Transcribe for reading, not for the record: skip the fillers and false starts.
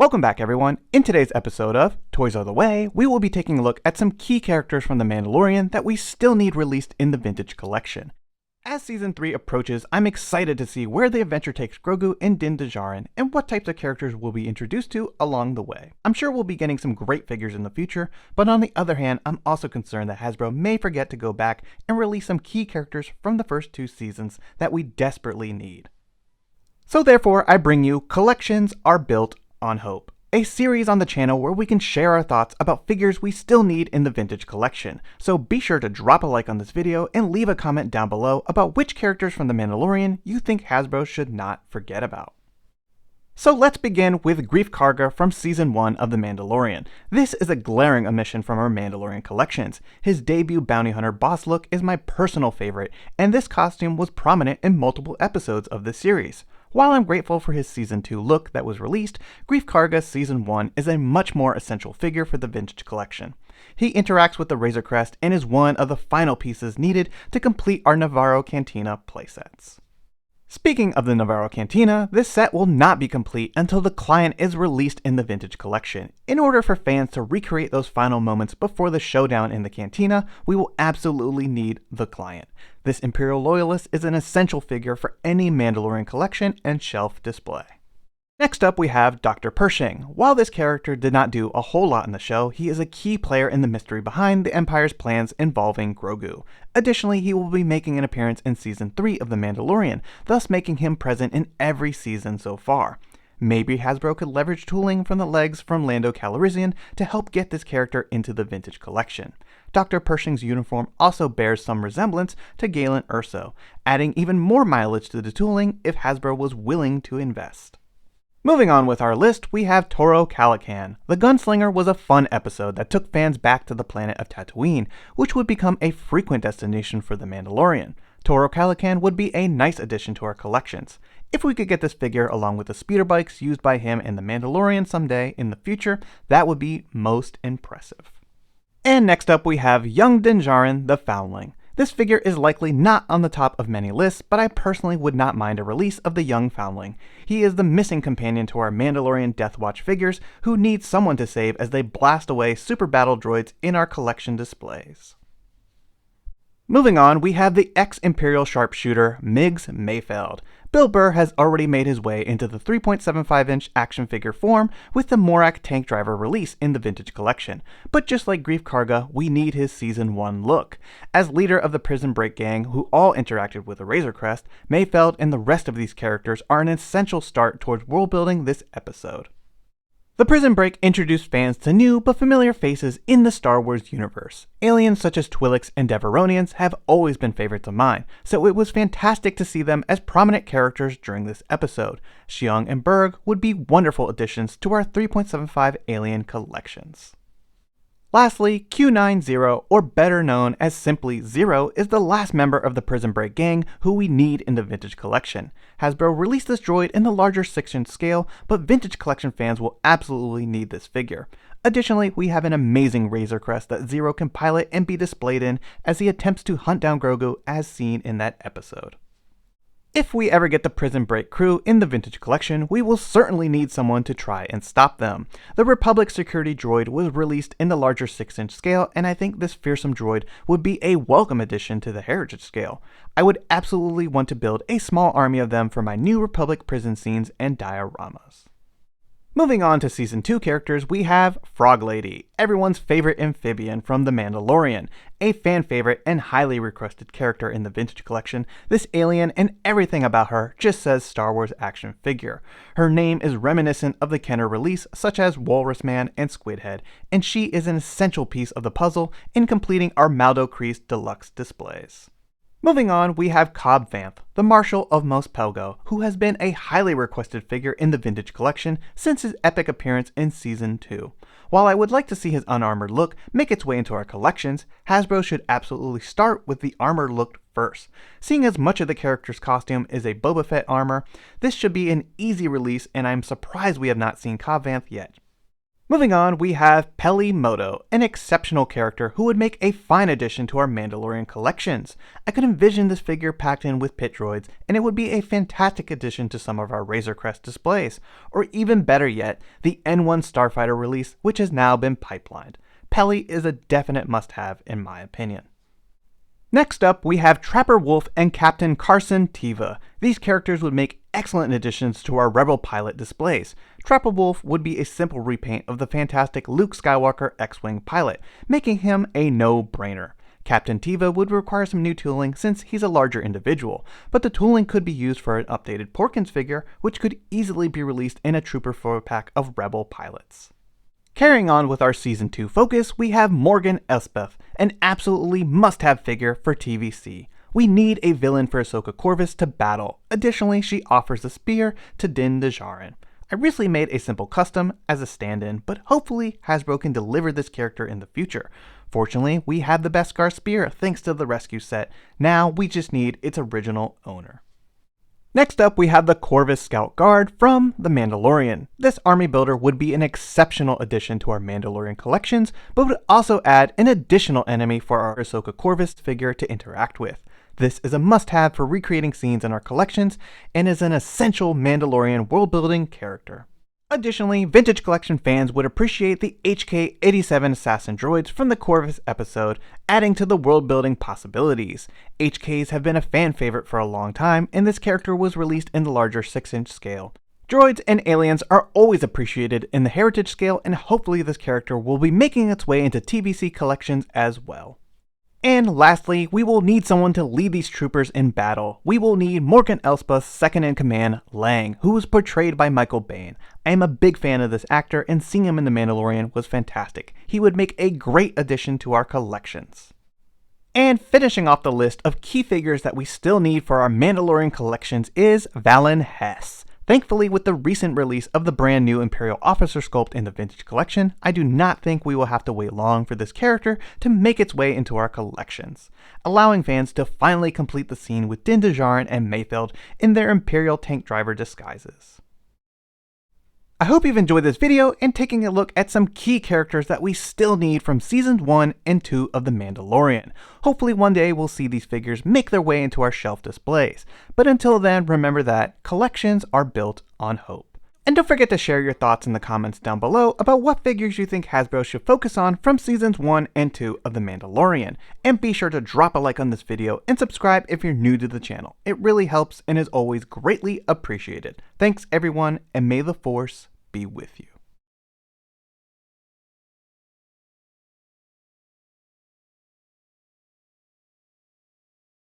Welcome back, everyone. In today's episode of Toys Are the Way, we will be taking a look at some key characters from The Mandalorian that we still need released in the Vintage Collection. As Season 3 approaches, I'm excited to see where the adventure takes Grogu and Din Djarin, and what types of characters we'll be introduced to along the way. I'm sure we'll be getting some great figures in the future, but on the other hand, I'm also concerned that Hasbro may forget to go back and release some key characters from the first two seasons that we desperately need. So therefore, I bring you Collections Are Built on Hope, a series on the channel where we can share our thoughts about figures we still need in the Vintage Collection. So be sure to drop a like on this video and leave a comment down below about which characters from The Mandalorian you think Hasbro should not forget about. So let's begin with Greef Karga from Season 1 of The Mandalorian. This is a glaring omission from our Mandalorian collections. His debut bounty hunter boss look is my personal favorite, and this costume was prominent in multiple episodes of this series. While I'm grateful for his Season 2 look that was released, Greef Karga Season 1 is a much more essential figure for the Vintage Collection. He interacts with the Razor Crest and is one of the final pieces needed to complete our Navarro Cantina playsets. Speaking of the Navarro Cantina, this set will not be complete until the client is released in the Vintage Collection. In order for fans to recreate those final moments before the showdown in the Cantina, we will absolutely need the client. This Imperial Loyalist is an essential figure for any Mandalorian collection and shelf display. Next up, we have Dr. Pershing. While this character did not do a whole lot in the show, he is a key player in the mystery behind the Empire's plans involving Grogu. Additionally, he will be making an appearance in Season 3 of The Mandalorian, thus making him present in every season so far. Maybe Hasbro could leverage tooling from the legs from Lando Calrissian to help get this character into the Vintage Collection. Dr. Pershing's uniform also bears some resemblance to Galen Erso, adding even more mileage to the tooling if Hasbro was willing to invest. Moving on with our list, we have Toro Calican. The Gunslinger was a fun episode that took fans back to the planet of Tatooine, which would become a frequent destination for the Mandalorian. Toro Calican would be a nice addition to our collections. If we could get this figure along with the speeder bikes used by him in the Mandalorian someday in the future, that would be most impressive. And next up we have young Din Djarin, the Foundling. This figure is likely not on the top of many lists, but I personally would not mind a release of the young Foundling. He is the missing companion to our Mandalorian Death Watch figures, who need someone to save as they blast away super battle droids in our collection displays. Moving on, we have the ex-Imperial sharpshooter, Miggs Mayfeld. Bill Burr has already made his way into the 3.75-inch action figure form with the Morak tank driver release in the Vintage Collection. But just like Greef Karga, we need his Season 1 look. As leader of the Prison Break gang, who all interacted with the Razor Crest, Mayfeld and the rest of these characters are an essential start towards world building this episode. The Prison Break introduced fans to new but familiar faces in the Star Wars universe. Aliens such as Twi'leks and Devaronians have always been favorites of mine, so it was fantastic to see them as prominent characters during this episode. Xiong and Berg would be wonderful additions to our 3.75 Alien collections. Lastly, Q90, or better known as simply Zero, is the last member of the Prison Break gang who we need in the Vintage Collection. Hasbro released this droid in the larger 6-inch scale, but Vintage Collection fans will absolutely need this figure. Additionally, we have an amazing Razor Crest that Zero can pilot and be displayed in as he attempts to hunt down Grogu as seen in that episode. If we ever get the Prison Break crew in the Vintage Collection, we will certainly need someone to try and stop them. The Republic security droid was released in the larger 6-inch scale, and I think this fearsome droid would be a welcome addition to the Heritage scale. I would absolutely want to build a small army of them for my New Republic prison scenes and dioramas. Moving on to Season 2 characters, we have Frog Lady, everyone's favorite amphibian from The Mandalorian. A fan favorite and highly requested character in the Vintage Collection, this alien and everything about her just says Star Wars action figure. Her name is reminiscent of the Kenner release such as Walrus Man and Squidhead, and she is an essential piece of the puzzle in completing our Maldo Kreese Deluxe displays. Moving on, we have Cobb Vanth, the Marshal of Mos Pelgo, who has been a highly requested figure in the Vintage Collection since his epic appearance in Season 2. While I would like to see his unarmored look make its way into our collections, Hasbro should absolutely start with the armored look first. Seeing as much of the character's costume is a Boba Fett armor, this should be an easy release, and I'm surprised we have not seen Cobb Vanth yet. Moving on, we have Peli Moto, an exceptional character who would make a fine addition to our Mandalorian collections. I could envision this figure packed in with pit droids, and it would be a fantastic addition to some of our Razor Crest displays. Or even better yet, the N1 Starfighter release, which has now been pipelined. Peli is a definite must-have in my opinion. Next up, we have Trapper Wolf and Captain Carson Teva. These characters would make excellent additions to our Rebel pilot displays. Trapper Wolf would be a simple repaint of the fantastic Luke Skywalker X-Wing pilot, making him a no-brainer. Captain Teva would require some new tooling since he's a larger individual, but the tooling could be used for an updated Porkins figure, which could easily be released in a Trooper 4-pack of Rebel pilots. Carrying on with our Season 2 focus, we have Morgan Elspeth, an absolutely must-have figure for TVC. We need a villain for Ahsoka Corvus to battle. Additionally, she offers a spear to Din Djarin. I recently made a simple custom as a stand-in, but hopefully Hasbro can deliver this character in the future. Fortunately, we have the Beskar spear thanks to the rescue set. Now we just need its original owner. Next up, we have the Corvus Scout Guard from The Mandalorian. This army builder would be an exceptional addition to our Mandalorian collections, but would also add an additional enemy for our Ahsoka Corvus figure to interact with. This is a must-have for recreating scenes in our collections, and is an essential Mandalorian world-building character. Additionally, Vintage Collection fans would appreciate the HK-87 assassin droids from the Corvus episode, adding to the world-building possibilities. HKs have been a fan favorite for a long time, and this character was released in the larger 6-inch scale. Droids and aliens are always appreciated in the heritage scale, and hopefully this character will be making its way into TVC collections as well. And lastly, we will need someone to lead these troopers in battle. We will need Morgan Elspeth's second-in-command, Lang, who was portrayed by Michael Biehn. I am a big fan of this actor, and seeing him in The Mandalorian was fantastic. He would make a great addition to our collections. And finishing off the list of key figures that we still need for our Mandalorian collections is Valen Hess. Thankfully, with the recent release of the brand new Imperial Officer sculpt in the Vintage Collection, I do not think we will have to wait long for this character to make its way into our collections, allowing fans to finally complete the scene with Din Djarin and Mayfeld in their Imperial tank driver disguises. I hope you've enjoyed this video and taking a look at some key characters that we still need from Seasons 1 and 2 of The Mandalorian. Hopefully one day we'll see these figures make their way into our shelf displays. But until then, remember that collections are built on hope. And don't forget to share your thoughts in the comments down below about what figures you think Hasbro should focus on from Seasons 1 and 2 of The Mandalorian. And be sure to drop a like on this video and subscribe if you're new to the channel. It really helps and is always greatly appreciated. Thanks everyone, and may the Force be with you.